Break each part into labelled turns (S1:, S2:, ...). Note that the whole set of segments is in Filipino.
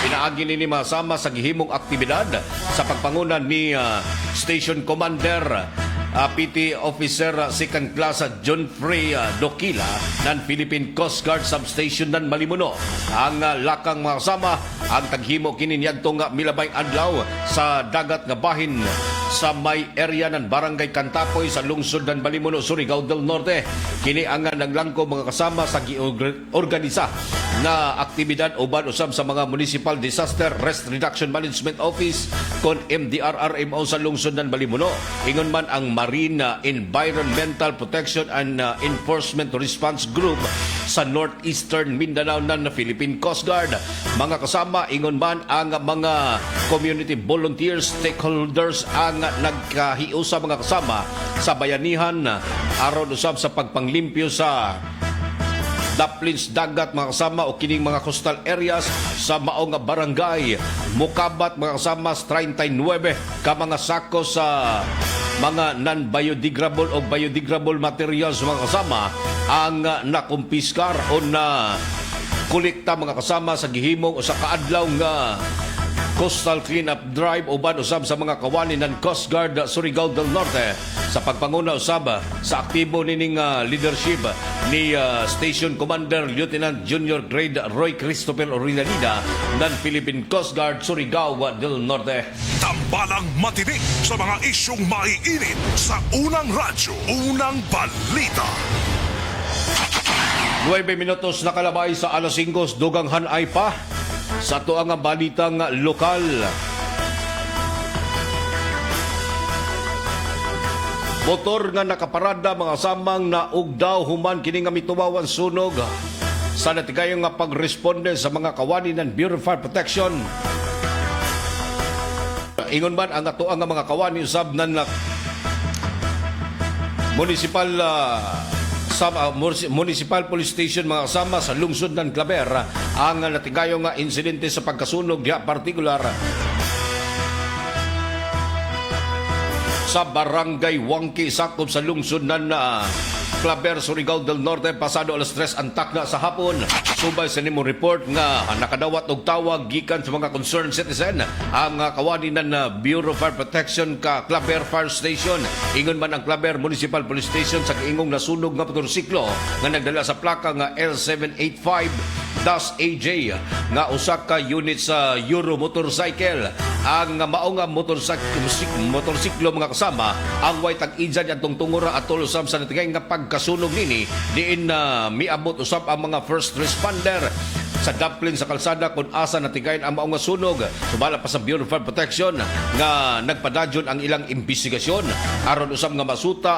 S1: Pinaagi ni masama sa gihimong aktibidad sa pagpangunan ni Station Commander PT Officer Second Class John Frey Dokila ng Philippine Coast Guard Substation ng Malimuno. Ang lakang mga kasama ang taghimo kini niadtong milabay adlaw sa dagat nga bahin sa may area ng Barangay Cantapoy sa lungsod ng Malimuno, Surigao del Norte. Kini ang naglangko mga kasama sa giorganisa na aktibidad uban usab sa mga Municipal Disaster Risk Reduction Management Office kon MDRRMO sa lungsod ng Malimuno. Ingon man ang Marine Environmental Protection and Enforcement Response Group sa Northeastern Mindanao ng Philippine Coast Guard. Mga kasama, ingon man ang mga community volunteers, stakeholders ang nagkahiusa mga kasama sa bayanihan aron usab sa pagpanglimpyo sa daplins dagat mga kasama o kining mga coastal areas sa maong barangay Mukabat mga kasama 39 ka mga sako sa mga non-biodegradable o biodegradable materials mga kasama ang nakumpiskar o na kolekta mga kasama sa gihimong o sa kaadlaw nga Coastal Cleanup Drive uban usab sa mga kawani ng Coast Guard Surigao del Norte sa pagpanguna usab sa aktibo nining leadership ni Station Commander Lieutenant Junior Grade Roy Christopher Orinalida ng Philippine Coast Guard Surigao del Norte.
S2: Tambalang matinik sa mga isyong maiinit sa unang radyo, unang balita.
S1: 9 minutos nakalabay sa alas 5, dugang hanay pa sa tuang balitang lokal. Motor nga nakaparada mga samang na ugdaw human kini nga mituwawan sunog sa natigayong nga pagresponde sa mga kawani ng Bureau of Fire Protection. Ingon man ang ato ang mga kawani usab ng Municipal Police Station mga kasama sa lungsod ng Claver ang natigayong nga insidente sa pagkasunog ya partikular sa Barangay Wangki sakop sa lungsod ng Claver, Surigao del Norte pasado alas 3 antak na sa hapon. Subay sa nimo report nga nakadawat og tawag gikan sa mga concerned citizen ang kawani ng Bureau of Fire Protection ka Claver Fire Station. Ingon man ang Claver Municipal Police Station sa giingong nasunog nga motorsiklo nga nagdala sa plaka nga L785 AJ nga usa ka unit sa Euro motorcycle. Ang maong motorsiklo mga kasama ang way tag-idsan atong tungura at tulusam sa natigay nga pagkasunog nini diin na miabot usab ang mga first responder sa daplin sa kalsada kung asa natigayin ang maong sunog. Sumala pa sa Bureau of Fire Protection nga nagpadadyon ang ilang investigasyon aron usab nga masuta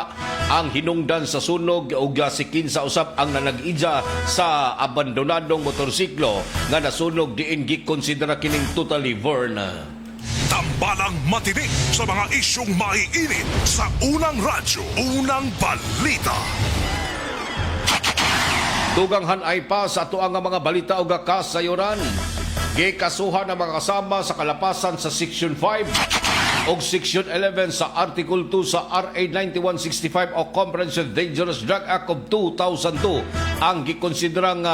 S1: ang hinungdan sa sunog ug sikin sa usab ang nanag-idsa sa abandonadong motorsiklo nga nasunog diin gikonsidera kining totally burn.
S2: Tambalang matinik sa mga isyong maiinit sa unang radyo, unang balita.
S1: Dugang hanay pa sa ato ang mga balita o kasayuran. Gikasuhan ang mga kasama sa kalapasan sa Section 5 o Section 11 sa Article 2 sa RA 9165 o Comprehensive Dangerous Drug Act of 2002 ang gikonsiderang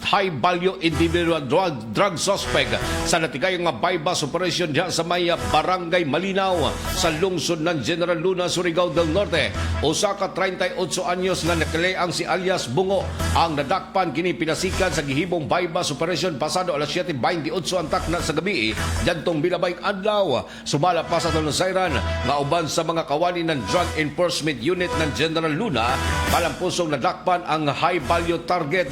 S1: high value individual drug suspect sa natigayong bypass operation diyan sa may Barangay Malinaw sa lungsod ng General Luna, Surigao del Norte. Usa ka 38 anyos na nakilayang si alias Bungo ang nadakpan kini pinasikan sa gihimong bypass operation pasado alas 7:28 antak na sa gabi diyantong bilabayng adlaw. Sumala pa sa Tanusayran nga uban sa mga kawani ng Drug Enforcement Unit ng General Luna palampusong nadakpan ang high value target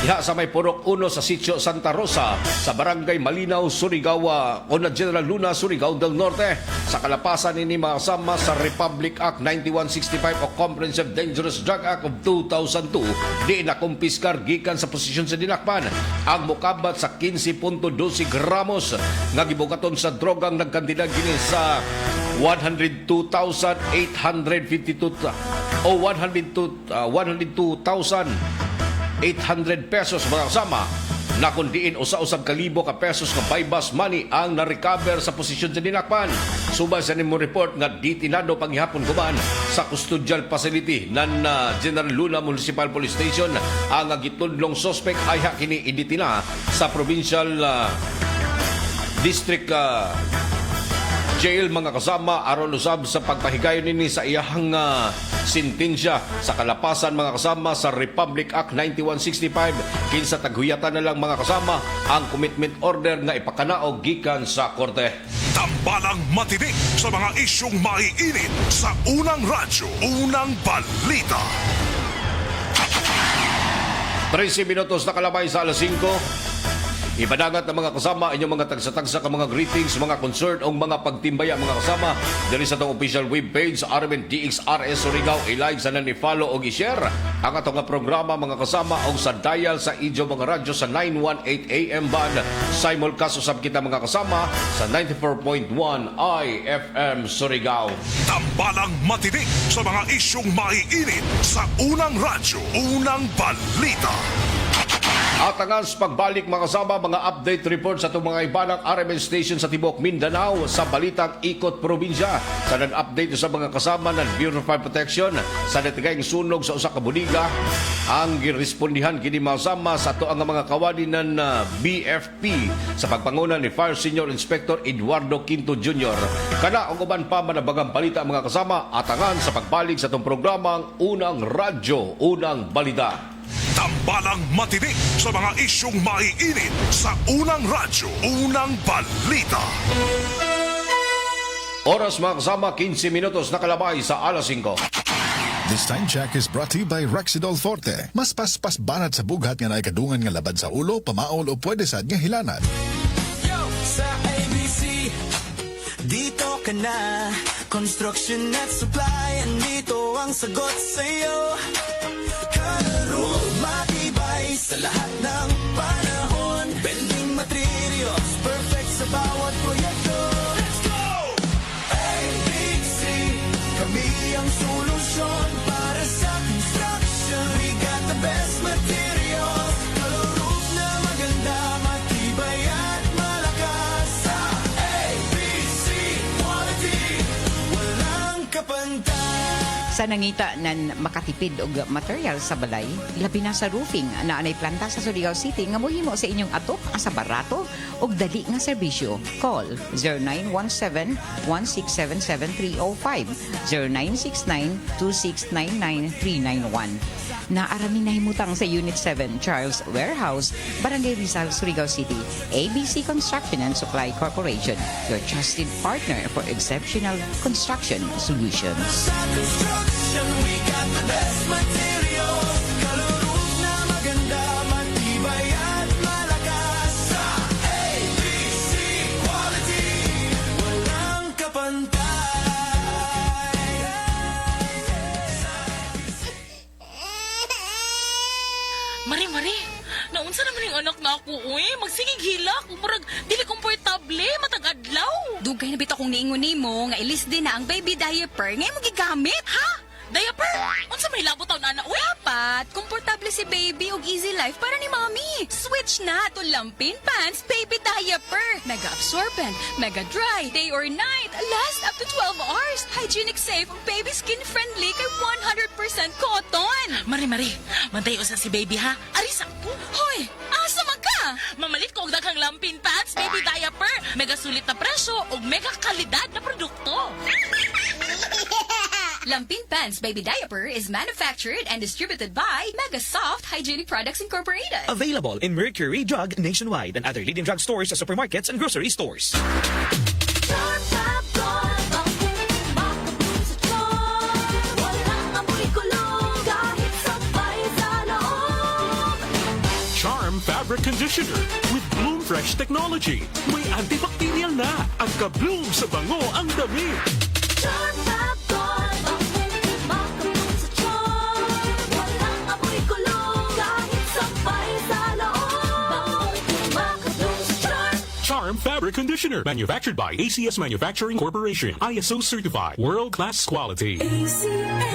S1: diha sa may Purok 1 sa Sitio Santa Rosa sa Barangay Malinaw, Surigao o na General Luna, Surigao del Norte. Sa kalapasan ini makasama sa Republic Act 9165 o Comprehensive Dangerous Drug Act of 2002 di nakumpiskar gikan sa posisyon sa dinakpan ang mukabat sa 15.12 gramos nga gibukaton sa drogang nagkandidag kini sa 102,852 o 102,800 pesos mga kasama na kundiin usa-usab kalibo ka pesos nga bypass money ang na-recover sa posisyon sa dinakpan. Subay sa nimo report nga ditinado panghihapon kuman sa custodial facility ng General Luna Municipal Police Station ang gitudlong suspect ay kini iditina sa provincial District jail mga kasama aron usab sa pagpahigayon nini sa iyahang sentensya sa kalapasan mga kasama sa Republic Act 9165 kinsa taghuyatan na lang mga kasama ang commitment order nga ipakanaog gikan sa korte.
S2: Tambalang matinik sa mga isyong maiinit sa unang radyo, unang balita.
S1: 13 minutos na kalabay sa alas 5. Ibadagat ng mga kasama inyong mga tagsa-tagsa ka mga greetings, mga concern o mga pagtimbaya mga kasama dali sa itong official webpage sa RMN DXRS Surigao. I-like sa i-follow o i-share ang atong nga programa mga kasama o sa dial sa idyo mga radyo sa 918 AM band. Simulcast usab kita mga kasama sa 94.1 IFM Surigao.
S2: Tambalang matinik sa mga isyong maiinit sa unang radyo, unang balita.
S1: At ang pagbalik mga kasama, mga update report sa itong mga iba ng RMN station sa Tibok, Mindanao sa Balitang Ikot Probinsya. Sa nag-update sa mga kasama ng Bureau of Fire Protection sa natigayang sunog sa usa ka budiga. Ang girespondihan kini mga kasama sa ito ang mga kawani ng BFP sa pagpangunan ni Fire Senior Inspector Eduardo Quinto Jr. Kana ang uban pa manabagang balita mga kasama atangan sa pagbalik sa itong programang Unang Radyo, Unang Balita.
S2: Tambalang matinik sa mga isyong maiinit sa unang radyo, unang balita.
S1: Oras mga kasama, 15 minutos na kalabay sa alas 5.
S3: This time check is brought to you by Rexidol Forte. Mas paspas banat sa bugat nga naikadungan nga labad sa ulo, pamaol o pwede sad nga hilanat.
S4: Yo! Sa ABC, dito ka na. Construction at supply, andito ang sagot sa'yo. Kalaro, matibay sa lahat ng panahon. Building materials, perfect sa bawat proyekto. Let's go! ABC, kami ang solusyon para sa construction. We got the best materials. Kalaro na maganda, matibay at malakas. Sa ABC Quality, walang kapantay.
S5: Sa nangita nan makatipid og material sa balay, labi na sa roofing na anay planta sa Surigao City nga mohimo sa inyong atok asa barato og dali nga serbisyo. Call 0917-1677305, 0969-2699391. Naarami na himutang sa Unit 7, Charles Warehouse, Barangay Rizal, Surigao City. ABC Construction and Supply Corporation, your trusted partner for exceptional construction solutions.
S4: Sa construction, we got the best materials. Kalaro na maganda, matibay at malakas. Sa ABC Quality, walang kapantay.
S6: Mari, naunsa naman yung anak na ako, uy. Magsigig hilak, murag, dili komportable, matag-adlaw.
S7: Dugay na bitaw kong niingon nimo nga ilis din na ang baby diaper ngay mo gigamit.
S6: Ha? Diaper? Unsa may labot taon ana, uy?
S7: Dapat komportable si baby ug easy life para ni mommy. Switch na to Lampin Pants baby diaper. Mega absorbent, mega dry, day or night, last up to 12 hours. Hygienic safe ug baby skin friendly kay 100% cotton.
S6: Mari, mantay usa si baby ha. Aris ako.
S7: Hoy, asa man ka?
S6: Mamalit ko og daghang Lampin Pants baby diaper. Mega sulit na presyo ug mega kalidad na produkto.
S7: Lampin Pants baby diaper is manufactured and distributed by Mega Soft Hygienic Products Incorporated.
S8: Available in Mercury Drug nationwide and other leading drug stores, supermarkets, and grocery stores.
S9: Charm Fabric Conditioner with Bloom Fresh Technology. May antibacterial na at ka-bloom sa bango ang damit. Charm Fabric Conditioner, manufactured by ACS Manufacturing Corporation. ISO certified, world-class quality.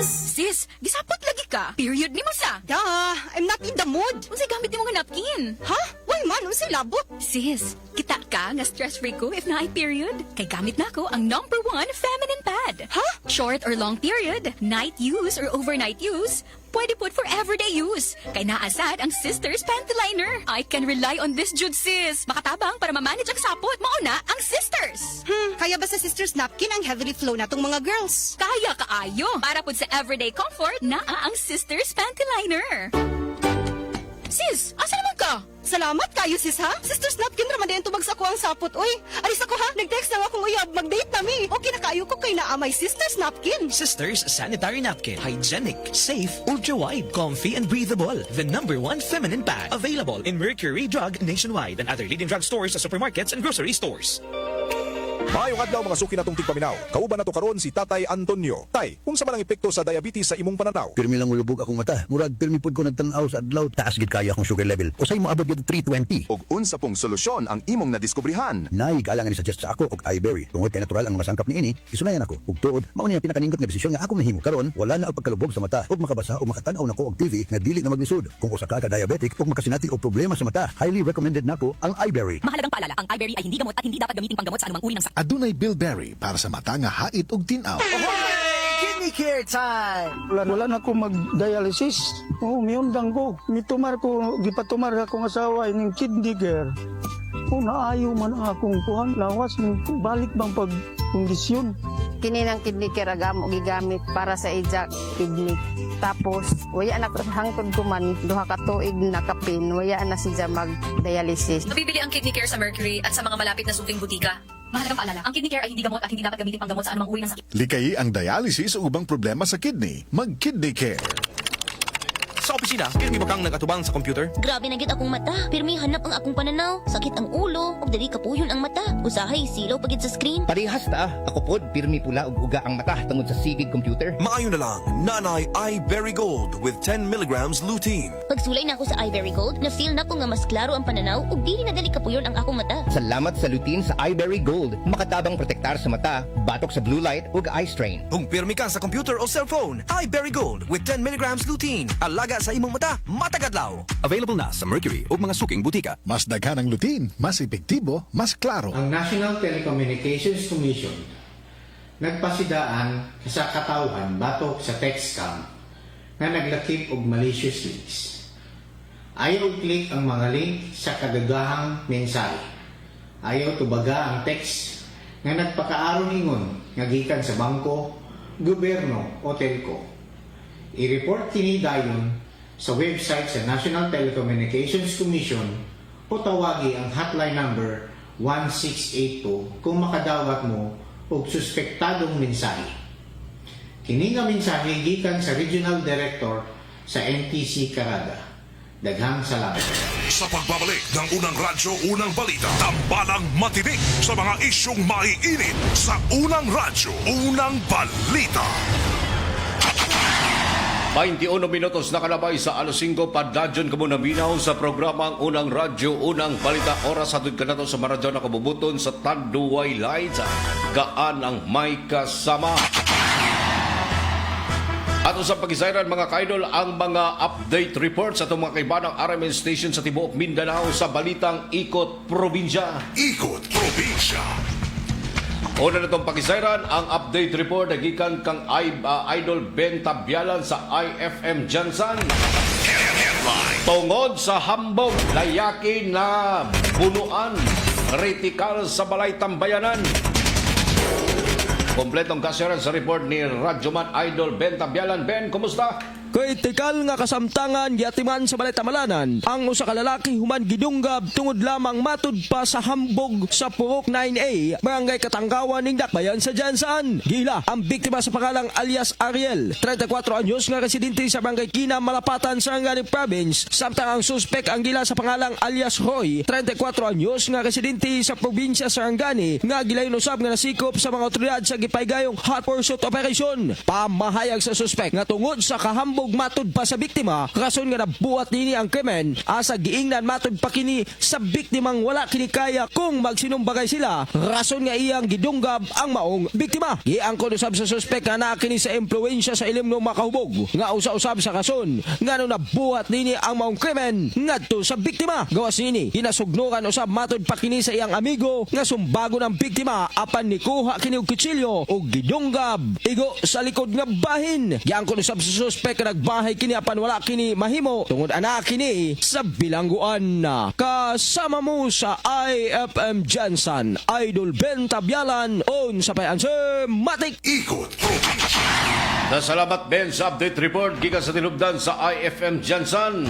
S7: Sis, gisapot lagi ka. Period ni mo sa.
S10: I'm not in the mood.
S7: Unsay gamit nimo nga napkin?
S10: Ha? Why man? Unsay labot?
S7: Sis, kita ka nga stress-free ko if na ay period. Kay gamit na ko ang #1 feminine pad.
S10: Ha?
S7: Short or long period, night use or overnight use, pwede put for everyday use. Kay naasad ang Sisters Panty Liner. I can rely on this jud sis. Makatabang para ma-manage ang sapot. Mauna ang Sisters.
S10: Kaya ba sa Sisters Napkin ang heavily flow na tong mga girls?
S7: Kaya kaayo. Para pud sa everyday comfort, naa ang Sisters Panty Liner. Sis, asa naman ka?
S10: Salamat kayo sis ha. Sisters Napkin raman din tubag sa ko ang sapot. Uy, alis ako ha. Nag-text lang akong uyab. Mag-date nami. Okay na kayo ko kay naamay Sisters Napkin.
S8: Sisters Sanitary Napkin. Hygienic, safe, ultra-wide, comfy, and breathable. The #1 feminine pad. Available in Mercury Drug nationwide and other leading drug stores, supermarkets, and grocery stores.
S11: Maayong adlaw mga suki natong tigpaminaw. Kauban nato karon si Tatay Antonio. Tay, unsa man ang epekto sa diabetes sa imong pananaw?
S12: Pirmi lang ulubog akong mata. Murag pirmi pud ko nagtan-aw sa adlaw. Taas gid kaya akong sugar level. Usay mo abot gid 320.
S11: Og unsa pong solusyon ang imong nadiskubrihan?
S12: Nay galang ni suggest sa ako og iBerry. Tungod kay natural ang mga sangkap niini, isunayan ako. Ug tuod, mao ni ang pinakaningkot nga desisyon nga ako nahimo karon. Wala na ang pagkalubog sa mata. Og makabasa o makatan-aw nako og TV nga dili na maglisod. Kung usa ka diabetic og makasinati og problema sa mata, highly recommended nako ang iBerry.
S7: Mahalagang paalala, ang iBerry ay hindi gamot at hindi dapat gamitin panggamot sa anumang uri ng sakit.
S3: Adunay Bilberry para sa mata nga hait og tinaw.
S10: Kidney care time.
S13: Wala na ko mag-dialysis. Oo, miundang ko. Mitumar ko, gipatumar akong asawa ining kidney care. O naayo man ang akong kuhan. Lawas, balik bang pagkondisyon.
S10: Kini ng kidney care agam og gigamit para sa ijak kidney. Tapos, waya na hangtod ko man, duha ka tuig nakapin, waya na siya mag-dialysis.
S7: Mabibili ang kidney care sa Mercury at sa mga malapit na suking butika. Mahalagang paalala, ang kidney care ay hindi gamot at hindi dapat gamitin panggamot sa anumang uri ng sakit.
S3: Likayi ang dialysis o ubang problema sa kidney. Mag-kidney care.
S8: Sa opisina, pirmi ba kang nagatubang sa computer?
S14: Grabe na gyud akong mata. Pirmi hanap ang akong pananaw. Sakit ang ulo, ug dili kapuyon ang mata. Usahay silaw pagid sa screen.
S15: Parehas ta. Ako pod pirmi pula ug uga ang mata tungod sa sigig computer.
S11: Maayo na lang, Nanay iBerry Gold with 10 milligrams lutein.
S14: Pagsulay na ako sa iBerry Gold, na-feel na ko nga mas klaro ang pananaw ug dili na dali kapuyon ang akong mata.
S15: Salamat sa lutein sa iBerry Gold. Makatabang protektar sa mata, batok sa blue light ug eye strain.
S11: Kung pirmi ka sa computer o cellphone, iBerry Gold with 10 milligrams lutein. Alaga sa imong mata, matagadlaw.
S8: Available na sa Mercury o mga suking butika.
S3: Mas daghan ang lutein, mas epektibo, mas klaro.
S16: Ang National Telecommunications Commission nagpasidaan sa katawhan batok sa text scam nga naglakip og malicious links. Ayaw click ang mga link sa kadagahang mensahe. Ayaw tubaga ang text nga nagpakaaron ingon nga gikan sa bangko, gobyerno o telco. I-report kini dayon sa website sa National Telecommunications Commission o tawagi ang hotline number 1682 kung makadawat mo og suspektadong mensahe. Kini nga mensahe gikan sa Regional Director sa NTC Caraga. Daghang salamat.
S2: Sa pagbabalik ng Unang Radyo, Unang Balita, tambalang matinik sa mga isyong maiinit sa Unang Radyo, Unang Balita.
S1: 21 minutos na kalabay sa alas 5 padadyon kamo naminaw sa programang Unang Radyo, Unang Balita. Oras hatod ka na to sa maradyo na kabubuton sa Tanduay Lights. Gaan ang may kasama. Ato sa pag-isayran mga kaidol ang mga update reports sa itong mga kaibanang RMN station sa Tibuok Mindanao sa balitang Ikot Probinsya.
S2: Ikot Probinsya.
S1: Una na itong pag-isayran ang update report na gikan kang Idol Ben Tabyalan sa IFM Jansan. Tungod sa hambog, layaki na bunuan, kritikal sa balay tambayanan. Kompletong kasyaran sa report ni Radyoman Idol Ben Tabyalan. Ben, kumusta?
S17: Kritikal nga kasamtangan yatiman sa balay tamalanan ang usa ka lalaki human gidunggab tungod lamang matud pa sa hambog sa Purok 9A barangay Katangkawan ning Dakbayan sa Jansan. Gila ang biktima sa pangalang alias Ariel, 34 anyos nga residente sa barangay Kina, Malapatan, Sarangani Province, samtang ang suspek ang gila sa pangalang alias Roy, 34 anyos nga residente sa probinsya Sarangani nga gilayon usab nga nasikop sa mga otoridad sa gipaygayong hot pursuit operation. Pamahayag sa suspek nga tungod sa kahambog matud pa sa biktima, rason nga nabuhat nini ang krimen, asa giingnan matud pa kini sa biktimang wala kini kaya kung magsinumbagay sila, rason nga iyang gidunggab ang maong biktima. Giangkon usab sa suspek nga naa kini sa impluwensya sa ilim ng makahubog nga usa-usab sa rason nga no nabuhat nini ang maong krimen ngadto sa biktima. Gawas nini hinasugnuran usab matud pa kini sa iyang amigo nga sumbago ng biktima apan nikuha kini og kutsilyo og gidunggab igo sa likod nga bahin. Giangkon usab sa suspek nga nagbahay kini apan wala kini mahimo tungod ana kini sa bilangguan na. Kasama mo sa IFM Jansan, Idol Ben Tabyalan, on sa payanse Matik.
S2: Ikot
S1: Salamat Ben sa update report gikan sa tinubdan sa IFM Jansan.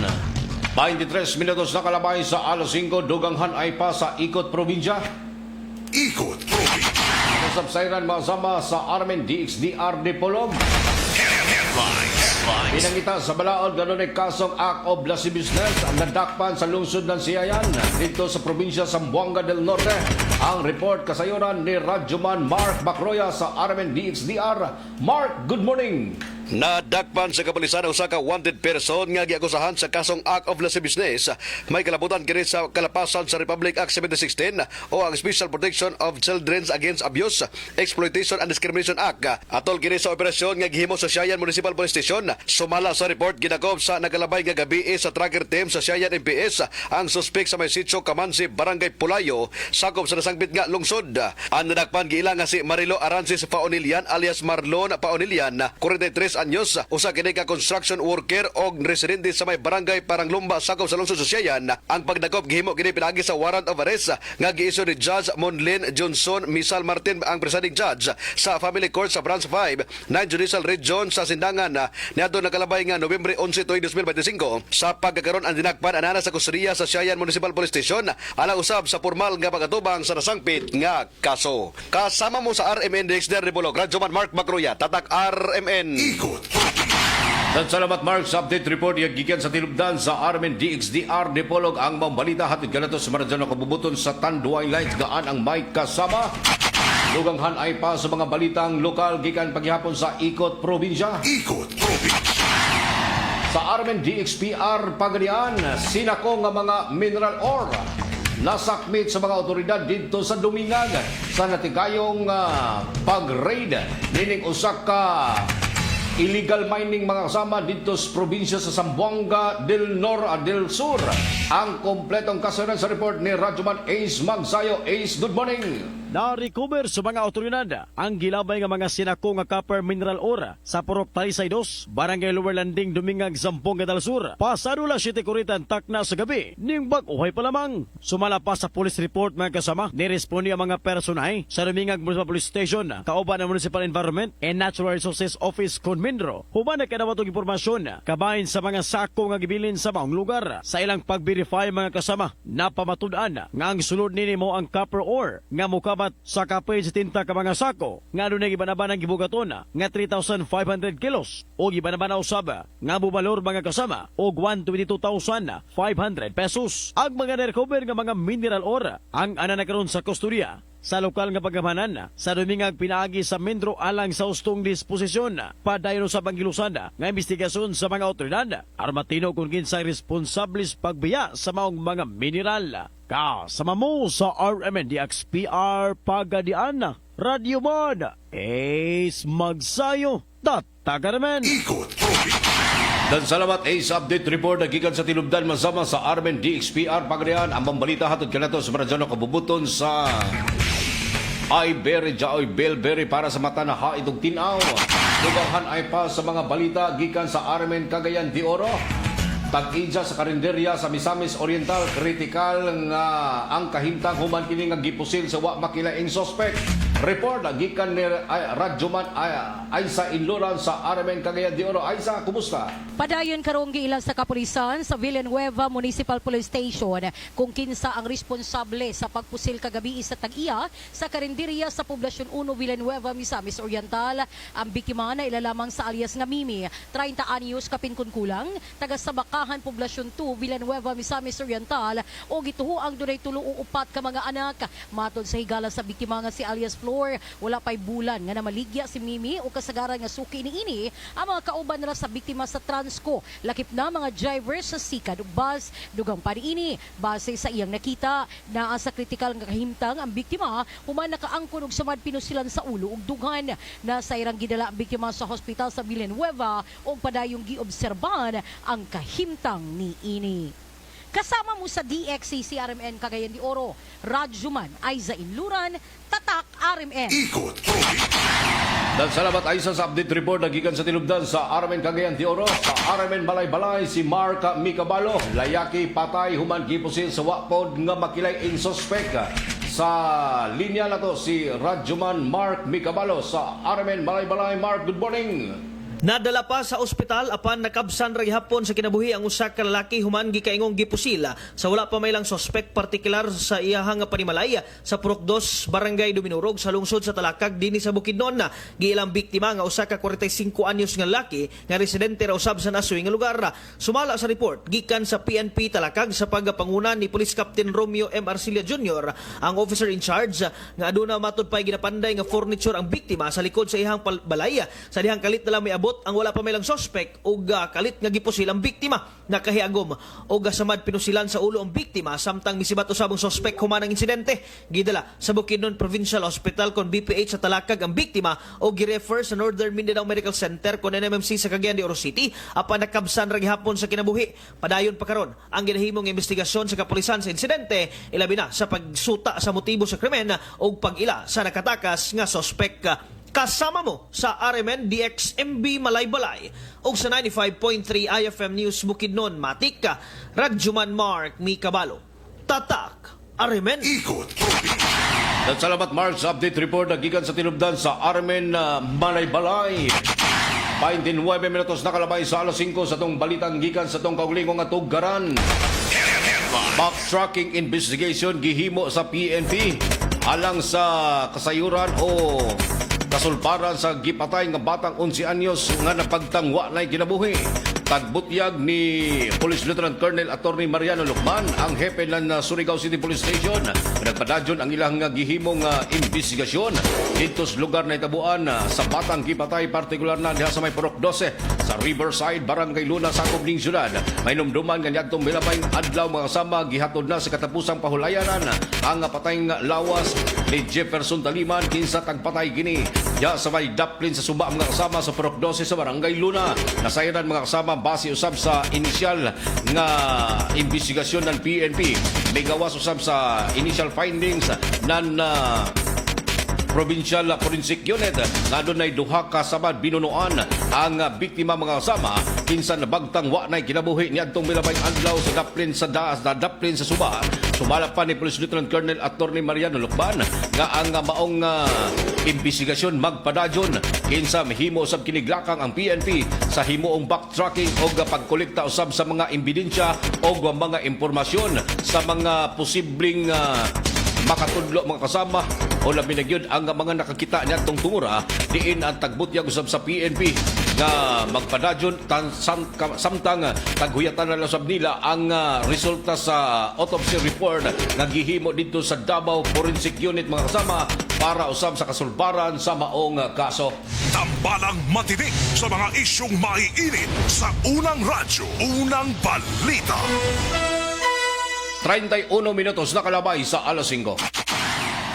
S1: 23 minutos na kalabay sa alas 5 duganghan ay pa sa Ikot Probinsya.
S2: Ikot Probinsya.
S1: Kasabsayran masama sa Armen DXDR Dipolog. Pinangita sa balaod ganon ay kasong act of lascivious business ang nadakpan sa lungsod ng Siayan dito sa probinsya Zamboanga del Norte. Ang report kasayuran ni Radyoman Mark Bacroya sa Armen DXDR. Mark, good morning!
S18: Nadakpan sa kapulisan usa ka wanted person nga giakusahan sa kasong act of lascivious business. May kalabutan kini sa kalapasan sa Republic Act 1716 o ang Special Protection of Children Against Abuse, Exploitation and Discrimination Act. Atol kini sa operasyon nga gihimo sa Siayan Municipal Police Station. Sumala sa report ginakob sa nagalabay nga gabi sa tracker team sa Siayan MPS ang suspek sa may sitio Kamansi, Barangay Pulayo, sakop sa nasangbit nga lungsod. Ang nadakpan giila nga si Marilo Arances Paonilian alias Marlon Paonilian, 43 anyos, usa kini ka construction worker og residente sa may barangay Paranglumba sakop sa lungsod sa Siayan. Ang pagdakop gihimo kini pinagi sa warrant of arrest nga giisyu ni Judge Monlin Johnson Misal Martin ang presiding judge sa Family Court sa Branch 5, 9 Judicial Region sa Sindangan niadto nakalabay nga Nobyembre 11, 2025 sa pagkakaroon ang dinakpan anana sa kusuriya sa Siayan Municipal Police Station ala usab sa formal nga pagatubang sa nasangpit nga kaso. Kasama mo sa RMN DXDR Dipolog, Radyoman Mark Bacroya, Tatak RMN.
S1: Salamat Mark sa update report yung gikan sa tinubdan sa Armen DXDR Dipolog. Ang mambalita hatid kanato sa maradyan na kabubuton sa Tanduay Lights gaan ang may kasama. Duganghan ay pa sa mga balitang lokal gikan paghihapon sa Ikot Probinsya.
S2: Ikot Probinsya.
S1: Sa Armen DXPR Pagadian, sinako nga mga mineral ore nasakmit sa mga otoridad dito sa Dumingag sa natikayong pag-raid nining usa ka illegal mining mga kasama dito sa probinsya sa Zamboanga del Sur. Ang kompletong kasaran sa report ni Radyoman Ace Magsayo. Ace, good morning!
S19: Na-recover sa mga otoridad ang gilabay nga mga sinako nga copper mineral ore sa Purok Talisay 2, Barangay Lower Landing, Dumingag, Zamboanga del Sur. Pasado la 7:40 takna sa gabi, ning bag-uhay pa lamang. Sumala pa sa police report mga kasama, nirespondi ang mga personay sa Dumingag Municipal Police Station, kauban ng Municipal Environment and Natural Resources Office Conmindro. Human na kadawatong impormasyon, kabahin sa mga sako nga gibilin sa maong lugar. Sa ilang pag-verify mga kasama, napamatud-an nga ang sulod nini mo ang copper ore nga mukabat sa kapoy 70 ka mga sako nga doon gibanaban ang gibugaton nga 3,500 kilos o gibanaban na usab nga bubalor mga kasama o 122,500 pesos. Ang mga na-recover nga mga mineral ore ang ananakaroon sa kustodiya sa lokal nga pagamanan sa Dumingag pinaagi sa Mindro alang sa ustong disposisyon padayon sa panggilusan nga investigasyon sa mga otoridad armatino kung kinsay responsables pagbiya sa maong mga mineral. Kasama mo sa RMN DXPR Pagadian, Radio Mod, Ace Magsayo, Tatagaraman.
S2: Ikot
S1: Dan salamat Ace update report nagikan sa tinubdan masama sa Armen DXPR Pagadian. Ang mambalita hatod kanato sa maradyan na kabubuton sa Iberry Jaoy Belberry para sa mata na haitong tinaw. Dugahan ay pa sa mga balita gikan sa Armen Cagayan de Oro. Tag-idya sa karinderya sa Misamis Oriental, kritikal nga ang kahimtang human kini nga gipusil sa wa makilaing suspect. Report gikan ni Radyoman Aisa Inloran sa Armen Cagayan de Oro. Aisa, kumusta?
S20: Padayon karong giila sa kapulisan sa Villanueva Municipal Police Station kung kinsa ang responsable sa pagpusil kagabi sa tag-iya sa karinderya sa Poblasyon 1 Villanueva, Misamis Oriental. Ang biktima na ilalamang sa alias nga Mimi, 30 anyos kapin kulang, taga Sabakahan Poblasyon 2 Villanueva, Misamis Oriental o gituho ang dunay 3 ka mga anak. Matod sa higala sa biktima nga si alias Floor, wala pa'y bulan nga namaligya si Mimi o kasagaran nga suki ini ang mga kauban nila sa biktima sa Transco. Lakip na mga drivers sa sikad ug bus dugang pa ini. Base sa iyang nakita, naa sa kritikal nga kahimtang ang biktima human nakaangkon og samad pinusilan sa ulo ug dughan. Nasa irang gidala ang biktima sa hospital sa Villanueva ug padayong giobserbahan ang kahimtang ni ini. Kasama mo sa DXCC RMN Cagayan de Oro, Radyoman Aiza Inluran, Tatak RMN.
S2: Ikot
S1: Dan salamat ay sa update report na gikan sa tinubdan sa Aramen Cagayan de Oro. Sa Aramen Balay-Balay si Mark Micabalo, layaki patay human gipusil sa wapod nga makilay in suspect. Sa linya na to si Radyoman Mark Micabalo sa Aramen Balay-Balay. Mark, good morning.
S21: Nadala pa sa ospital apan nakabsan ra gihapon sa kinabuhi ang usa ka lalaki human gikaingong gipusila sa wala pa may lang suspect partikular sa iyahang panimalay sa Purok 2 Barangay Duminurog sa lungsod sa Talakag dinhi sa Bukidnon. Giilang biktima nga usa ka 45 anyos nga lalaki nga residente ra usab sa nasoy nga lugar. Sumala sa report gikan sa PNP Talakag sa pagpanguna ni Police Captain Romeo M. Arcilla Jr. ang officer in charge nga aduna matud pay ginapanday nga furniture ang biktima sa likod sa iyang balay sa dihang kalit na lang may abot ang wala pa may lang suspect ug kalit nga gipusil ang biktima nakahiagom ug samad pinusilan sa ulo ang biktima samtang misibat usab ang suspect human ang insidente. Gidala sa Bukidnon Provincial Hospital kon BPH sa Talakag ang biktima ug girefer sa Northern Mindanao Medical Center kon NMMC sa Cagayan de Oro City apan nakabsan ra gihapon sa kinabuhi. Padayon pa karon ang ginahimong investigasyon sa kapulisan sa insidente ilabi na sa pagsuta sa motibo sa krimen ug pag-ila sa nakatakas nga suspect. Kasama mo sa RMN DXMB Malay-Balay o sa 95.3 IFM News Bukidnon Matik, Radyoman Mark Micabalo. Tatak, RMN.
S2: Ikot.
S1: Dan salamat Mark sa update report na gikan sa tinubdan sa Aramen Malay-Balay. 29 minutos nakalabay sa alas 5 sa tong balitang gikan sa tong kaulingong nga tugaran. Backtracking investigation gihimo sa PNP alang sa kasayuran o kasulbaran sa gipatay nga batang 11 anyos nga napagtangwa na kinabuhi. Tagbutyag ni Police Lieutenant Colonel Attorney Mariano Lucman, ang hepe ng Surigao City Police Station. Nagpadadyon ang ilang gihimong investigasyon dito sa lugar na itabuan sa batang gipatay, partikular na diha sa may Purok 12 sa Riverside, Barangay Luna, Sakop ning syudad. May numduman nga niyadtong milabay adlaw mga kasama gihatod na sa katapusang pahulayanan ang patay nga lawas ni Jefferson Taliman kinsa tagpatay kini diha sa may daplin sa suba mga kasama sa Purok 12 sa Barangay Luna. Nasayanan mga kasama base usab sa inisyal nga investigasyon ng PNP. May gawas usab sa initial findings ng Provincial Forensic Unit nga doon ay duha ka sabad binunuan ang biktima mga kasama kinsa nabagtang wa nay kinabuhi niadtong milabay adlaw sa daplin sa daplin sa suba. Sumala pa ni Police Lieutenant Colonel Attorney Mariano Lucban nga ang maong investigasyon magpadadyon kinsa mahimo usab kiniglakang ang PNP sa himuong backtracking o pagkolekta usab sa mga ebidensya o mga impormasyon sa mga posibleng makatudlo mga kasama o labi na gyud ang mga nakakita niya tong tungura diin ang tagbutyag usab sa PNP nga magpadadyon samtang taghuyatan na usab nila ang resulta sa autopsy report nga gihimo dito sa Davao Forensic Unit mga kasama para usab sa kasulbaran sa maong kaso.
S2: Tambalang matinik sa mga isyong maiinit sa unang radyo, unang balita.
S1: 31 minutos nakalabay sa alas 5.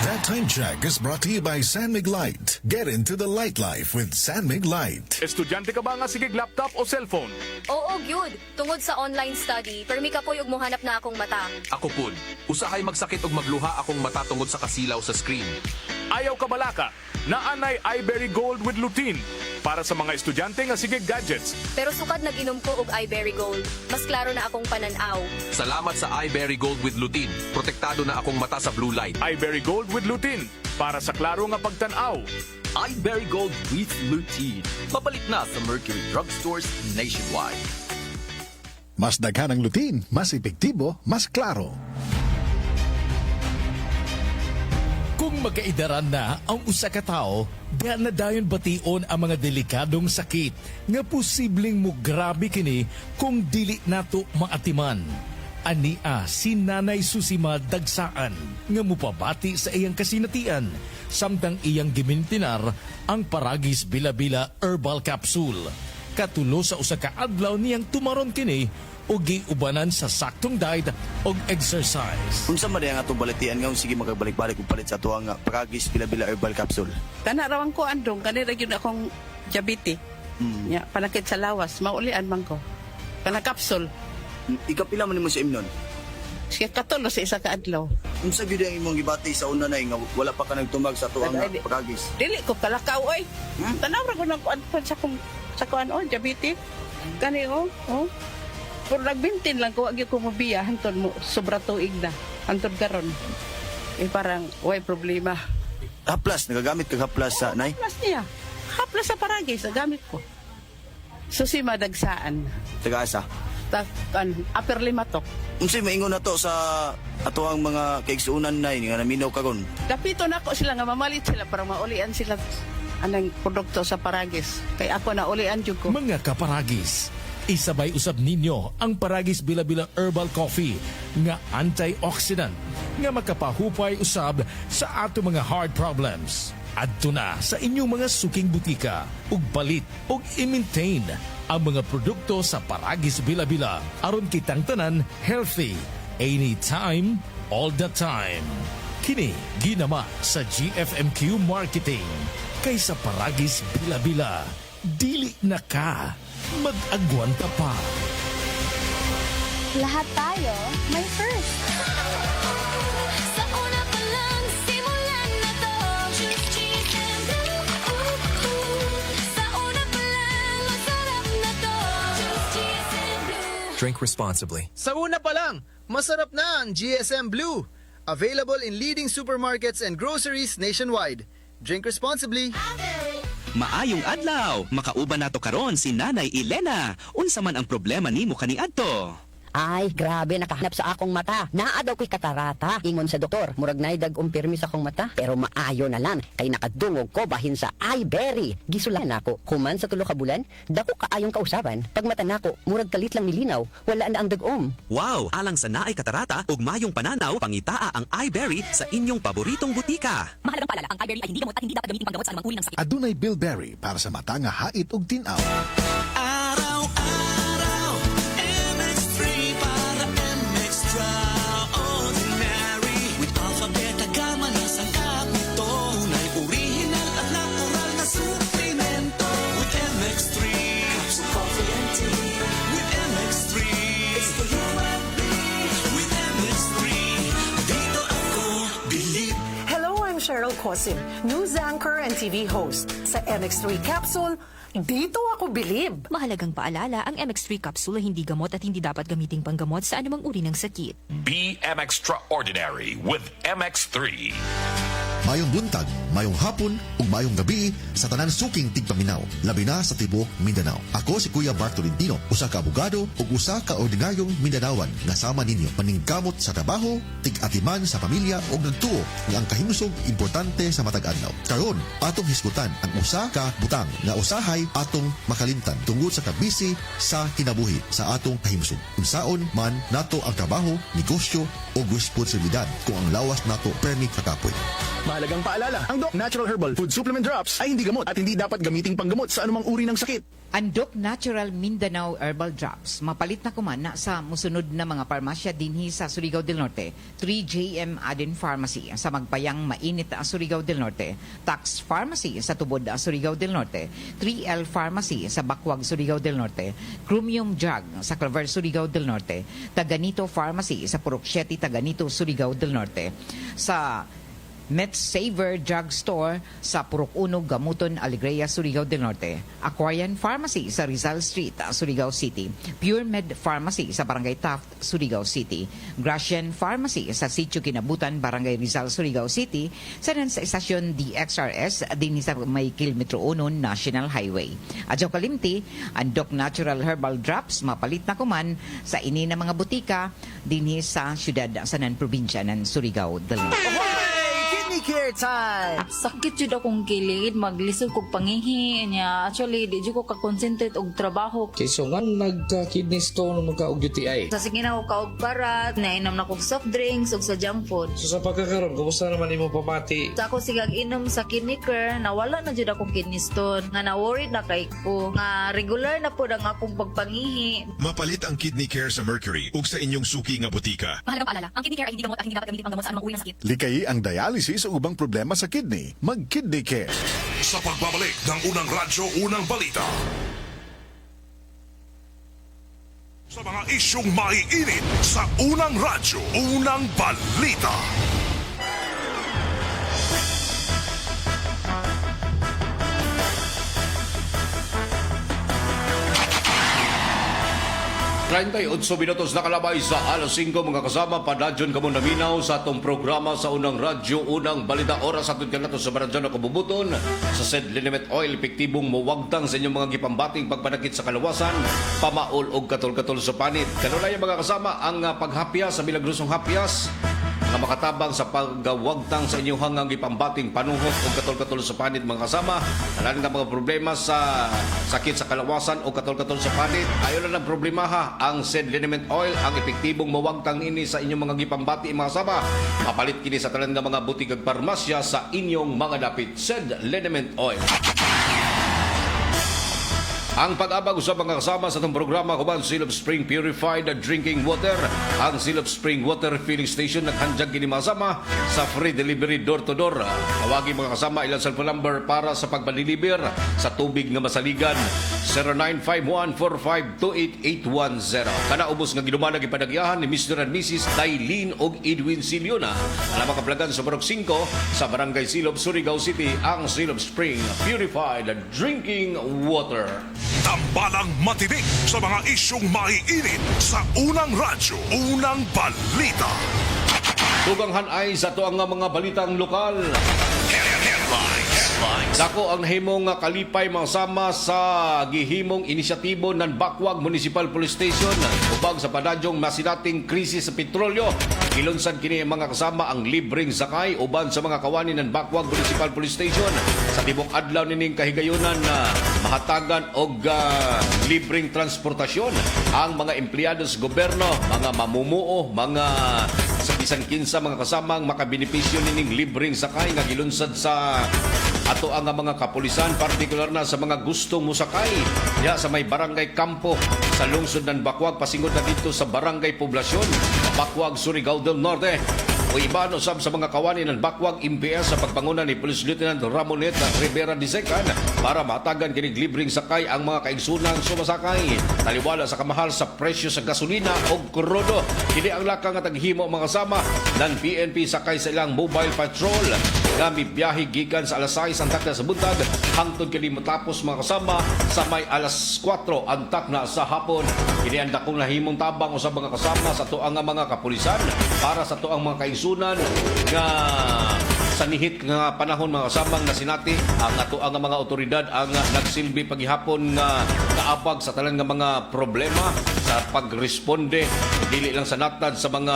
S3: That time check is brought to you by San Mig Light. Get into the light life with San Mig Light.
S9: Estudyante ka ba nga sigig laptop o cellphone?
S22: Oo, gyud. Tungod sa online study, permi ka po yung muhanap na akong mata.
S23: Ako pud, usahay magsakit og magluha akong mata tungod sa kasilaw sa screen.
S9: Ayaw ka balaka, naanay iBerry Gold with lutein para sa mga estudyante nga sigig gadgets.
S22: Pero sukad nag-inom ko og iBerry Gold. Mas klaro na akong pananaw.
S23: Salamat sa iBerry Gold with lutein. Protektado na akong mata sa blue light.
S9: iBerry Gold with lutein para sa klaro nga pagtanaw.
S23: iBerry Gold with lutein. Mapalit na sa Mercury Drugstores nationwide.
S3: Mas daghan ang lutein, mas epektibo, mas klaro.
S24: Kung magkaidaran na ang usa ka tawo, diha na dayon bation ang mga delikadong sakit nga posibleng mo grabe kini kung dili nato maatiman. Ania si Nanay Susima Dagsaan nga mupabati sa iyang kasinatian samtang iyang gimintinar ang Paragis Bila-Bila Herbal Capsule. Katulo sa usa ka adlaw niyang tumaron kini o giubanan sa saktong diet o exercise.
S25: Unsa man ang atong balitian nga sige magagbalik-balik og palit sa tuwa nga Paragis Bila-Bila Herbal Capsule.
S26: Kana rawang ko andong kanira gyud akong diabetes. Ya, panakit sa lawas, maulian man ko. Kana capsule.
S25: Ikapila man nimo sa imnon?
S26: Siya katulo sa isa ka adlaw.
S25: Unsa gyud ang imong gibati sa una nay nga wala pa ka nagtumag sa tuang nga pagagis?
S26: Dili ko kalakaw oy. Tanaw ra ko nang kuan sa kuan diabetes. Kani oh. Pero nagbintin lang ko agi ko mabiya hantod mo sobra tuig na. Hantod karon. Parang way problema.
S25: Haplas, nagagamit ka haplas sa nay?
S26: Haplas niya. Haplas sa paragis sa gamit ko. Susi madagsaan.
S25: Taga-asa?
S26: Upper Limatok.
S25: Unsay maingon nato sa ato ang mga kaigsuunan nay nga naminaw karon?
S26: Kapito na ko sila nga mamalit sila para maulian sila anang produkto sa paragis. Kay ako na ulian jud ko.
S24: Mga kaparagis, isabay usab ninyo ang Paragis Bila-Bila Herbal Coffee nga antioxidant nga makapahupay usab sa ato mga heart problems. Adto na sa inyong mga suking butika ug balit ug i-maintain ang mga produkto sa Paragis Bila-Bila aron kitang tanan healthy anytime, all the time. Kini ginama sa GFMQ Marketing kaysa Paragis Bila-Bila. Dili na ka mag-agwanta pa.
S4: Lahat tayo may first. Sa una pa lang, simulan na to. Choose GSM Blue. Sa una pa lang, masarap na to. Choose GSM Blue.
S5: Drink responsibly.
S6: Sa una pa lang, masarap na ang GSM Blue. Available in leading supermarkets and groceries nationwide. Drink responsibly.
S10: Maayong adlaw, makauban nato karon si Nanay Elena. Unsa man ang problema nimo kaniadto?
S12: Ay, grabe, nakahanap sa akong mata. Naa daw ko'y katarata. Ingon sa doktor, murag na dag-umpirmi sa akong mata. Pero maayo na lang, kay nakadungog ko bahin sa iBerry. Gisulan ako, human sa tulo ka bulan, dako kaayong kausaban. Pag mata nako, murag kalit lang nilinaw, wala na ang dag-om.
S10: Wow, alang sa naay katarata ug mayong pananaw, pangitaa ang iBerry sa inyong paboritong butika.
S13: Mahalagang paalala, ang iBerry ay hindi gamot at hindi dapat gamitin panggamot sa anumang uri ng sakit.
S3: Adunay Bilberry para sa mata nga hait ug tinaw.
S27: Cheryl Cosim, news anchor and TV host. Sa MX3 Capsule, dito ako bilib.
S13: Mahalagang paalala, ang MX3 capsule ay hindi gamot at hindi dapat gamiting panggamot sa anumang uri ng sakit.
S2: Be extraordinary with MX3.
S28: Mayong buntag, mayong hapon, ug mayong gabi sa tanan suking tigpaminaw, labi na sa tibuok Mindanao. Ako si Kuya Bart Tolentino, usa ka abogado ug usa ka ordinaryong Mindanawan nga sama ninyo paningkamot sa trabaho, tig-atiman sa pamilya ug nagtuo nga ang kahimsog importante sa matag adlaw. Karon, atong hisgutan ang usa ka butang nga usahay atong makalimtan tungod sa kabisi sa kinabuhi sa atong kahimsog. Unsaon man nato ang trabaho, negosyo ug responsibilidad kung ang lawas nato permi kakapoy.
S11: Mahalagang paalala, ang Doc Natural Herbal Food Supplement Drops ay hindi gamot at hindi dapat gamiting panggamot sa anumang uri ng sakit.
S29: Ang Doc Natural Mindanao Herbal Drops, mapalit na kuman na sa musunod na mga parmasya dinhi sa Surigao del Norte. 3JM Aden Pharmacy sa Magpayang Mainit sa Surigao del Norte. Tax Pharmacy sa Tubod sa Surigao del Norte. 3L Pharmacy sa Bakwag, Surigao del Norte. Chromium Drug sa Claver, Surigao del Norte. Taganito Pharmacy sa Purok 7, Taganito, Surigao del Norte. Sa MedSaver Drug Store sa Purok 1, Gamuton, Alegria, Surigao del Norte. Aquarian Pharmacy sa Rizal Street, Surigao City. Pure Med Pharmacy sa Barangay Taft, Surigao City. Gracian Pharmacy sa Sitio Kinabutan, Barangay Rizal, Surigao City. Sa Estasyon DXRS din sa may Kilometro 1 National Highway. Adyo kalimti, ang Doc Natural Herbal Drops mapalit na kuman sa ini na mga butika dinhi sa syudad sa probinsya ng Surigao del Norte.
S27: Kidney care time!
S30: Sakit jud akong kilid, maglisod kog pangihi niya. Actually, di jud ko ka-concentrate og trabaho.
S31: So nga nagka-kidney stone magka og UTI.
S30: Sa sige na ko kaog barat, nainom na kog soft drinks ug sa junk food.
S31: So sa pagkakaroon, kumusta naman imo pamati?
S30: Sa ako sigag inom sa kidney care, nawala na jud akong kidney stone. Nga na-worried na kay ko. Nga regular na po ang akong pagpangihi.
S32: Mapalit ang kidney care sa Mercury ug sa inyong suki nga butika.
S13: Mahalagang paalala, ang kidney care ay hindi gamot at hindi dapat gamitin panggamot sa anumang uri ng sakit.
S3: Likayi ang dialysis o ubang problema sa kidney. Mag-Kidney Care.
S2: Sa pagbabalik ng unang radyo, unang balita. Sa mga isyong maiinit sa unang radyo, unang balita.
S1: minutos na kalabay sa alas 5 mga kasama padadyon kamo naminaw sa atong programa sa unang radyo unang balita oras atud kanato sa baradyon na kabubuton sa said liniment oil epektibong muwagtang sa inyong mga gipambating pagpanakit sa kalawasan pamaol og katol-katol sa panit kanunay mga kasama ang paghapyas sa milagrosong hapyas nga makatabang sa paggawagtang sa inyong hanggang ipambating panuhot o katol-katol sa panit mga kasama. Alam nga mga problema sa sakit sa kalawasan o katol-katol sa panit. Ayon na ng problema ha, ang said liniment oil ang epektibong mawagtang ini sa inyong mga gipambati mga kasama. Mapalit kini sa talan nga mga butig ag parmasya sa inyong mga dapit. Said liniment oil. Ang pag-abag sa mga kasama sa itong programa kuman Silop Spring Purified Drinking Water. Ang Silop Spring Water Filling Station naghandjag kini mga kasama sa free delivery door-to-door. Tawagin mga kasama ilang cellphone number para sa pagbaliliber sa tubig nga masaligan. 0951-4528-810. Kana ubos nga gidumanag ipadagyahan ni Mr. and Mrs. Dailin og Edwin Siliona. Alam makaplagan sa Barok 5 sa Barangay Silop, Surigao City ang Silop Spring Purified Drinking Water.
S2: Tambalang matinik sa mga isyong maiinit sa unang radyo, unang balita.
S1: Tuganghan ay sa to ang mga balitang lokal. Dako ang himong kalipay mga sama sa gihimong inisyatibo ng Bakwag Municipal Police Station ubag sa padadyong masinating krisis sa petrolyo. Gilunsad kini mga kasama ang libreng sakay uban sa mga kawani ng Bakwag Municipal Police Station sa tibok adlaw nining kahigayunan na mahatagan og libreng transportasyon ang mga empleyado sa gobyerno, mga mamumuo, mga sa bisan kinsa mga kasamang makabenepisyo nining libreng sakay nga gilunsad sa ato ang mga kapulisan, partikular na sa mga gustong musakay ya sa may barangay Kampo sa lungsod ng Bakwag, pasingod na dito sa barangay Poblasyon, Bakwag, Surigao del Norte. O iba no sab sa mga kawani ng Bakwag MPS sa pagpanguna ni Police Lieutenant Ramonet Rivera Disecan para matagan kinig libreng sakay ang mga kaigsunan sumasakay. Taliwala sa kamahal sa presyo sa gasolina o krudo. Kini ang lakang at taghimo mga kasama ng PNP sakay sa ilang mobile patrol nga biyahe gikan sa alas 6 antak na sa buntag hangtod kini matapos mga kasama sa may alas 4 antak na sa hapon. Kini ang dakong nahimong tabang usab mga kasama sa tuang mga kapulisan para sa tuang mga kaigsunan nga sa nihit nga panahon mga kasamang na sinati ang ato ang mga otoridad ang nagsilbi paghihapon nga kaapag sa talang nga mga problema sa pagresponde dili lang sa natad sa mga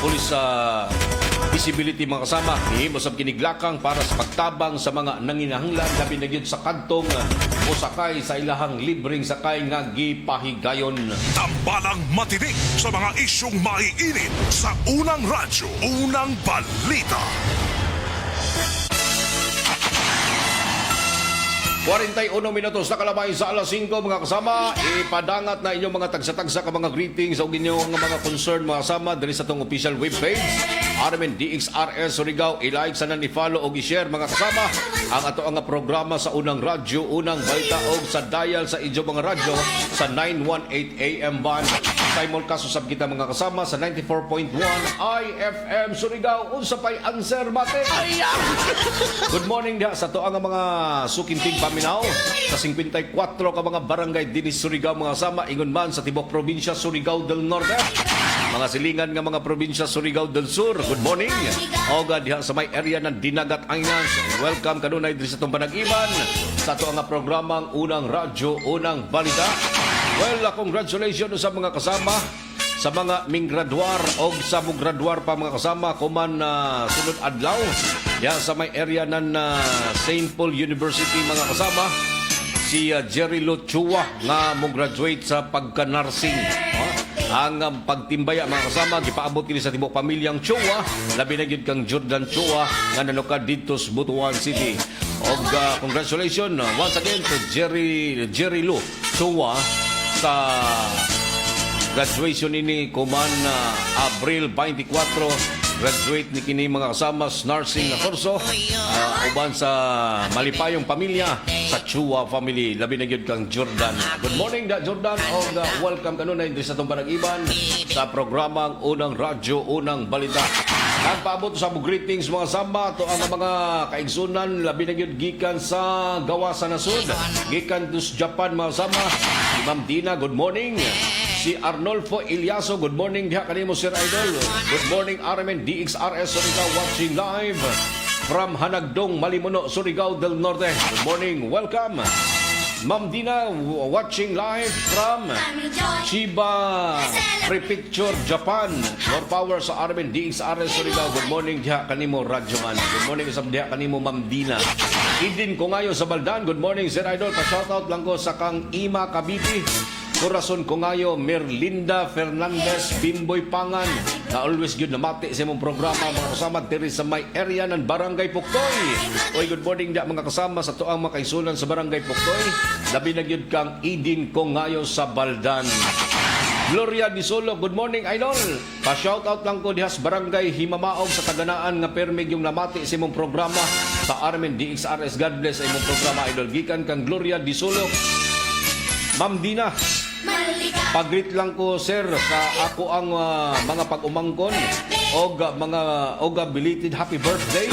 S1: police visibility mga kasama hihimo sa kiniglakang para sa pagtabang sa mga nanginahanglan labi na gyud sa kantong o sakay sa ilahang libreng sakay nga gipahigayon.
S2: Tambalang matinik sa mga isyong maiinit sa unang radyo, unang balita.
S1: 41 minutos na kalabay sa alas 5 mga kasama. Ipadangat na inyong mga tagsa-tagsa ka mga greetings o inyong mga concern mga kasama dali sa itong official webpage Armen DXRS Surigao. I-like sana ni-follow o i-share mga kasama ang ato ang programa sa unang radyo, unang balita o sa dial sa inyong mga radyo sa 918 AM band. Simulcast usab kita mga kasama sa 94.1 IFM Surigao. Unsa pay answer mate? Good morning diha sa to ang mga sukintig paminaw sa 54 ka mga barangay dinhi Surigao mga kasama ingon man sa tibok probinsya Surigao del Norte. Mga silingan nga mga probinsya Surigao del Sur. Good morning. Oga diha sa may area ng Dinagat Islands. Welcome kanunay diri sa tong panag-iban sa to nga programang unang radyo, unang balita. Well, congratulations sa mga kasama sa mga minggraduar o sa mugraduar pa mga kasama kuman sunod adlaw ya sa may area ng St. Paul University mga kasama si Jerry Luchua nga mugraduate sa pagka-nursing. Ang pagtimbaya mga kasama gipaabot kini sa tibok pamilyang Chua labi na gyud kang Jordan Chua nga nanukad dito sa Butuan City. Og congratulations once again to Jerry Lu Chua sa graduation ini kuman Abril 24 Graduate ni kini mga kasama sa nursing na kurso. Uban sa malipayong pamilya sa Chua family. Labi na gyud kang Jordan. Good morning da Jordan. O welcome kanunay sa itong panag-iban sa programang Unang Radyo, Unang Balita. Nagpaabot sa greetings mga samba to ang mga kaigsunan labi na gyud gikan sa gawa sa nasud. Gikan to Japan mga samba. Si Ma'am Dina, good morning. Si Arnolfo Ilyaso, good morning diha kanimo Sir Idol. Good morning RMN DXRS Surigao watching live from Hanagdong, Malimuno, Surigao del Norte. Good morning, welcome. Ma'am Dina watching live from Chiba Prefecture, Japan. More power sa RMN DXRS Surigao. Good morning diha kanimo Radyo Man. Good morning sa diha kanimo Ma'am Dina. Idin ko ngayo sa Baldan. Good morning Sir Idol. Pa-shoutout lang ko sa kang Ima Kabiti. Corazon ko ngayo, Merlinda Fernandez, Bimboy Pangan, na always good na mati sa imong programa, mga kasama diri sa may area ng Barangay Puktoy. Oy, good morning da mga kasama sa tuang makaisunan sa Barangay Puktoy. Labi na gyud kang Idin ko ngayo sa Baldan. Gloria Disolo, good morning Idol. Pa-shoutout lang ko dihas Barangay Himamaog sa Taganaan nga permig yung namati sa imong programa sa RMN DXRS. God bless sa imong programa Idol. Gikan kang Gloria Disolo. Ma'am Dina, pagrit lang ko sir sa ako ang mga pag-umangkon o mga belated happy birthday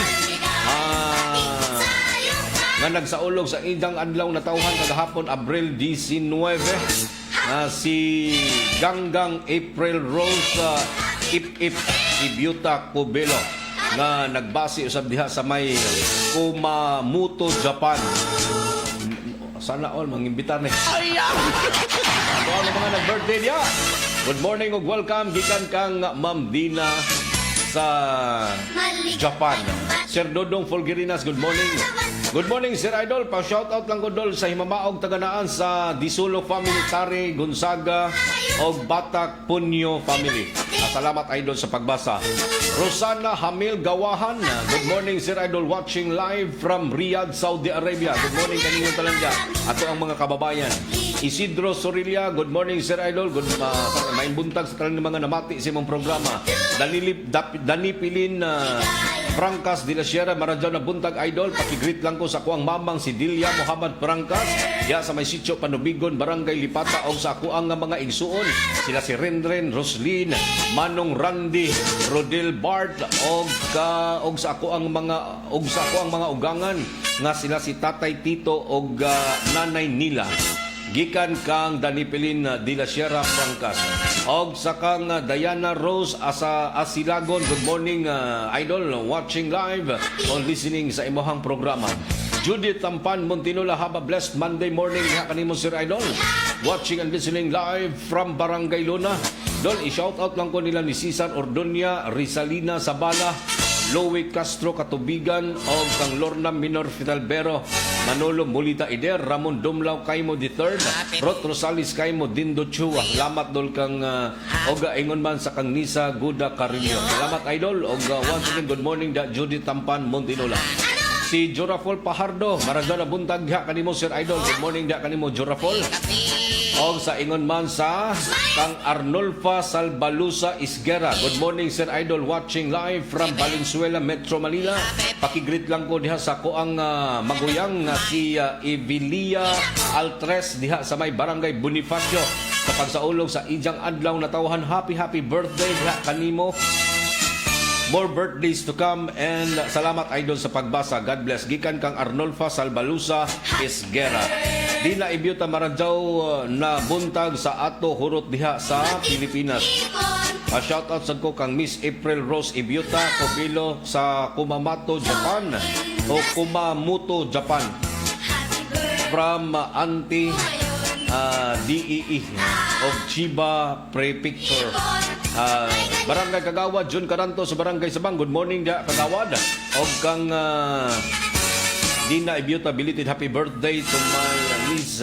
S1: nga nagsaulog sa idang adlaw na tawhan kagahapon Abril 19 si Ganggang April Rose Ip Ibiuta Cubelo nga nagbasi usab diha sa may Kumamoto, Japan. Sana all mangimbitar ni. Ano ang mga nag-birthday niya? Good morning ug welcome gikan kang Ma'am Dina sa Japan. Sir Dodong Fulgerinas, good morning. Good morning Sir Idol. Pa-shoutout lang ko dol sa Himamaog Taganaan sa Disulo family, Tari, Gonzaga og Batak Punyo family. Salamat Idol sa pagbasa. Rosana Hamil Gawahan, good morning Sir Idol, watching live from Riyadh, Saudi Arabia. Good morning kanino talangga. Ato ang mga kababayan. Isidro Sorilia, good morning Sir Idol. Maayong buntag sa talang mga namati sa imong programa. Danipilin Francas de la Sierra, maradyaw na buntag Idol. Pakigreet lang ko sa kuang mamang si Dilia Muhammad Francas ya sa may sitio Panubigon, Barangay Lipata, og sa kuang nga mga igsuon sila si Renren Roslyn, Manong Randy, Rodel Bart og sa kuang mga ugangan nga sila si Tatay Tito og Nanay Nila. Gikan kang Danipilin de la Sierra Francas og sa kang Diana Rose Asilagon, good morning Idol, watching live or listening sa imong programa. Judith Tampan Montinola, have a blessed Monday morning ha kanimo Sir Idol, watching and listening live from Barangay Luna. Dol i-shout out lang ko nila ni Cesar Ordonia, Rizalina Sabala, Lowe Castro Katubigan o kang Lorna Minor Fitalbero, Manolo Molita Ider, Ramon Dumlao Kaimo III, Rot Rosales Kaimo Dindo Chua. Salamat dol kang oga ingon man sa kang Nisa Guda Carillo. Salamat Idol. Oga once again good morning da Judith Tampan Montinola. Si Jorafol Pahardo, maradona buntag ha kanimo Sir Idol. Good morning da kanimo Jorafol. Og sa ingon man sa kang Arnolfa Salbalusa Isguera. Good morning Sir Idol, watching live from Valenzuela, Metro Manila. Pakigreet lang ko diha sa koang maguyang si Evilia Altres diha sa may Barangay Bonifacio sa pagsaulog sa ijang adlaw na tawhan. Happy birthday diha kanimo. More birthdays to come and salamat Idol sa pagbasa. God bless. Gikan kang Arnolfa Salbalusa Isguera. Di na ibiuta maradyaw na buntag sa ato hurot diha sa Pilipinas. Shoutout sa ko kang Miss April Rose Ibiuta Cubelo sa Kumamoto, Japan o Kumamoto, Japan. From Auntie DEE of Chiba Prefecture. Barangay Kagawad, Jun Caranto sa Barangay Sabang. Good morning da Kagawad. Og kang Dina Ibiuta, belated happy birthday to my niece.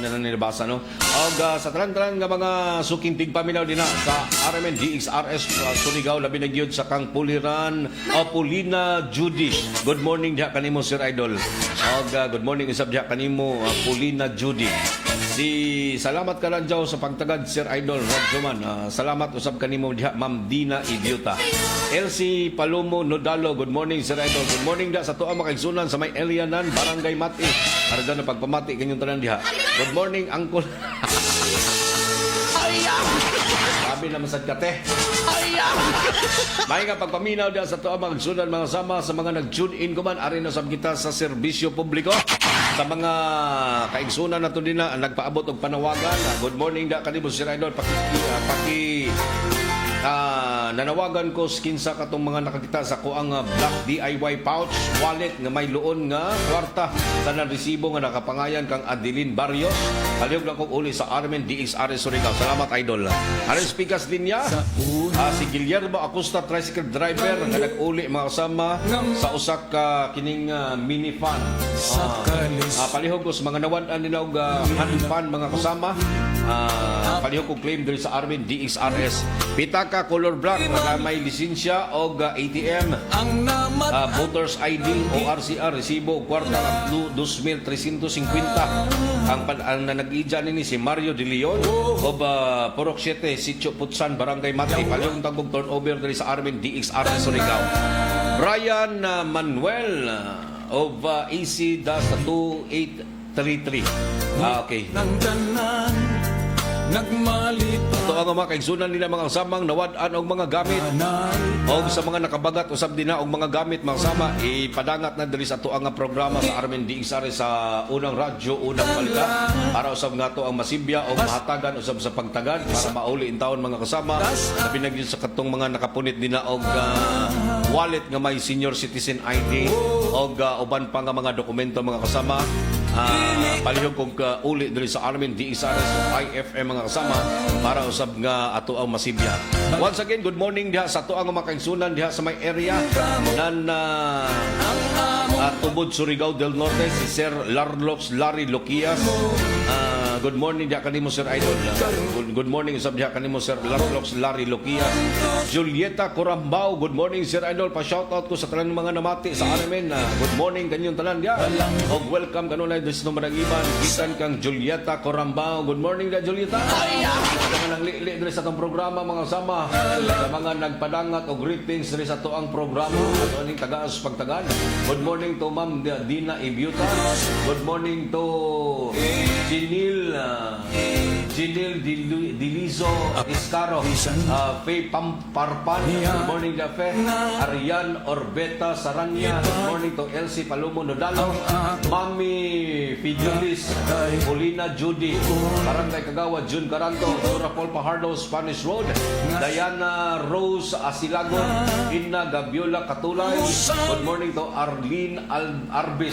S1: Na nilabasa no. Og sa talan-talan nga mga suking tigpaminaw din sa RMN DXRS Surigao, labi na gyud sa kang Puliran Paulina Judy. Good morning diha kanimo Sir Idol. Og good morning usab diha kanimo Paulina Judy. Salamat ka lang Jaw sa pagtagad Sir Idol Radyoman. Salamat usab kanimo diha Ma'am Dina Idiota. Elsie Palomo Nodalo, good morning Sir Idol. Good morning da sa tuwa makaigsunan sa may Elianan, Barangay Mati. Arda na pagpamati kanyong tanan diha. Good morning Uncle. Sabi naman sa kate. May nga pagpaminaw diha sa tuwa makaigsunan mga sama sa mga nag-tune in ko man ari na sab kita sa serbisyo publiko. Sa mga kaigsunan na ito din na nagpaabot og panawagan. Good morning da kanimo Sir Idol. Nanawagan ko skinsa katong mga nakakita sa kuang black DIY pouch wallet nga may luon nga kwarta sa resibo nga nakapangayan kang Adeline Barrios. Kalihog lang kong uli sa Armen DXRS Surigao. Salamat Idol. Aring speakers din niya si Guillermo Acosta, tricycle driver nga nag-uli mga kasama sa usak kining mini fan. Palihog ko sa mga nawadan nila og hand fan mga kasama. Palihog ko claim diri sa Armen DXRS. Pitaka color black nga may lisensya o ATM, voters ID o RCR, resibo kwarta 2,350. Ang nag-ija nini si Mario De Leon o Porok 7, Sitio Putsan, Barangay Mati. Palihog tagog turnover diri sa Armen DXRS Surigao. Brian Manuel of AC 2833. Okay. Ito ang mga kaigsunan nila mga kasamang nawad-an og mga gamit o sa mga nakabagat usab din na og mga gamit mga kasama ipadangat na diri sa ato ang programa sa Armen DXRS sa unang radyo unang balita para usab nga to ang masibya o mahatagan usab sa pagtagad para mauli in taon mga kasama na pinagyon sa katong mga nakapunit din na og wallet nga may senior citizen ID o uban pa nga mga dokumento mga kasama. Palihog kong uli diri sa Armen DXRS IFM mga kasama para usab nga ato ang masibya. Once again, good morning diha sa ato ang makaigsunan diha sa may area nan Tubod Surigao del Norte si Sir Larlox Larry Loquias. Good morning diha kanimo Sir Idol. Good morning usab diha kanimo Sir Larlox Larry Loquias. Julieta Corambao, good morning Sir Idol. Pa-shoutout ko sa tanan mga namati sa Armen. Good morning kanyong tanan diha. Og welcome kanunay dis numerang iban gikan kang Julieta Corambao. Good morning da Julieta. Mga nang li diri sa tong programa mga sama. Sa mga nagpadangat og greetings diri sa tuang programa. Ato ning tagaas pagtagad. Good morning to Ma'am Dina Ibiuta. Good morning to Jinil Dilizo Iscaro, Faye Pamparpan. Good morning da Fe. Arian Orbeta Saranya. Good morning to Elsie Palomo Nodalo. Mami Fidelis Polina Judy, Barangay Kagawa June Caranto, Surapol Pajardo Spanish Road. Diana Rose Asilagon, Ina Gabiola Katulay. Good morning to Arlene Arbis,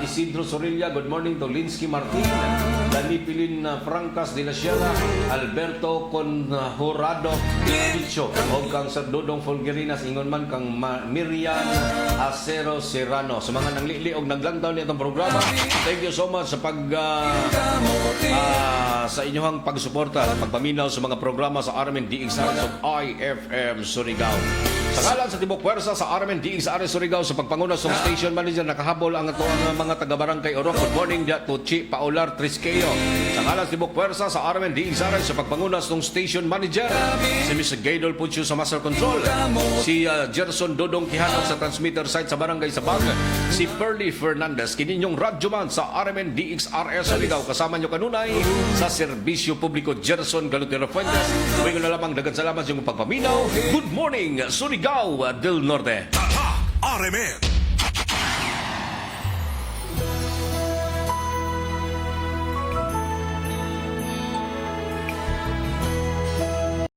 S1: Isidro Sorilla. Good morning to Linsky Martin, Dani Pilin Francas de la Sierra, Alberto Conjurado Picho, o kang Sir Dodong Fulgerinas, ingon man kang Miriam Acero Serrano. Sa mga nanglili og naglangtaw nitong programa, thank you so much sa sa inyong pagsuporta, pagpaminaw sa mga programa sa Armen DXRS of IFM Surigao. Sa ngalan sa Tibok Puwersa sa Armen DXRS Surigao sa pagpanguna sa station manager nakahabol ang ato ang mga taga-barangay Orok. Good morning diha to Chi Paular Trisqueo. Sa ngalan sa Tibok Puwersa sa Armen DXRS sa pagpanguna sa station manager si Mr. Gaydol Pucho sa Master Control, si Gerson Dodong Kihanat sa transmitter site sa Barangay Sabag, si Pearly Fernandez kininyong radyoman sa Armen DXRS Surigao. Kasama nyo kanunay sa serbisyo publiko Gerson Galutero Fuentes. Huwag na lamang dagan salamat sa inyong pagpaminaw. Good morning Surigao del Norte.
S2: Armen